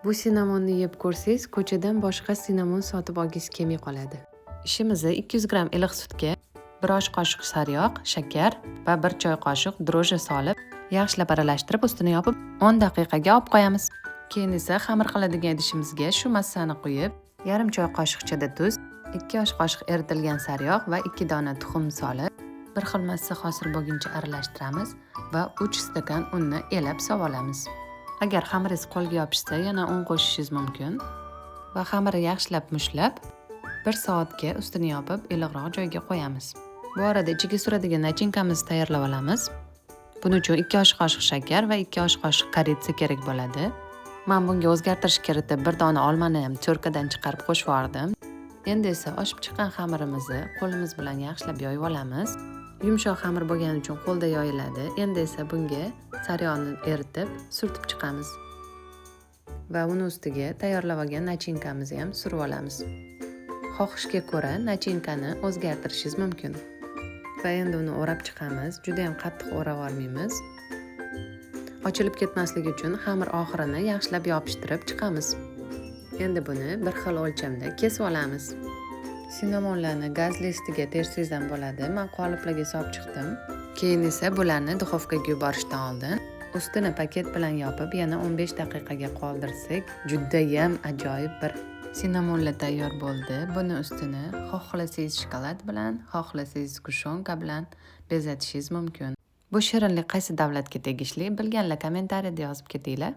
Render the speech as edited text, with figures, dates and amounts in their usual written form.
Bu sinamonni yeb ko'rsangiz, ko'chadan boshqa sinamon sotib olgingiz kelmay qoladi. Ishimizni 200 gramm iliq sutga 1 osh qoshiq sariyog', shakar va 1 choy qoshiq dro'ji solib, yaxshilab aralashtirib, ustini yopib 10 daqiqaga olib qo'yamiz. Keyin esa xamir qiladigan idishimizga shu massani quyib, yarim choy qoshiqchada tuz, 2 osh qoshiq eritilgan sariyog' va 2 dona tuxum solib, bir xil massa hosil bo'lguncha aralashtiramiz va 3 stakan unni elab olamiz. Agar xamiringiz qo'lga yopishsa, yana un qo'shishingiz mumkin va xamirni yaxshilab mushlab, 1 soatga ustini yopib, iliqroq joyga qo'yamiz. Bu orada ichiga suradigan nachinkamizni tayyorlab olamiz. Buning uchun 2 osh qoshiq shakar va 2 osh qoshiq koritsa kerak bo'ladi. Men bunga o'zgartirish kiritib, 1 dona olmani ham cho'rkadan chiqarib qo'shib yubordim. Endi esa oshib chiqqan xamirimizni qo'limiz bilan yaxshilab yoyib olamiz. Yumshoq xamir bo'lgani uchun qo'lda yoyiladi. Endi esa bunga sariyog'ni eritib, surtib chiqamiz. Va uni ustiga tayyorlab olgan nachinkamizni ham surib olamiz. Xohishga ko'ra nachinkani o'zgartirishingiz mumkin. Va endi uni o'rab chiqamiz. Juda ham qattiq o'rab olmaymiz. Ochilib ketmasligi uchun xamir oxirini yaxshilab yopishtirib chiqamiz. Endi buni bir xil o'lchamda kesib olamiz. Sinamonlarni gaz listiga tersangiz ham bo'ladi. Men qoliplarga solib chiqdim. Keyin esa bularni duxovkaga yuborishdan oldin ustini paket bilan yopib, yana 15 daqiqaga qoldirsak, juda ham ajoyib bir sinamonlar tayyor bo'ldi. Buni ustini xohlasangiz shokolad bilan, xohlasangiz gushonka bilan bezatishingiz mumkin. Bu shirinlik qaysi davlatga tegishli? Bilganlar kommentariyada yozib ketinglar.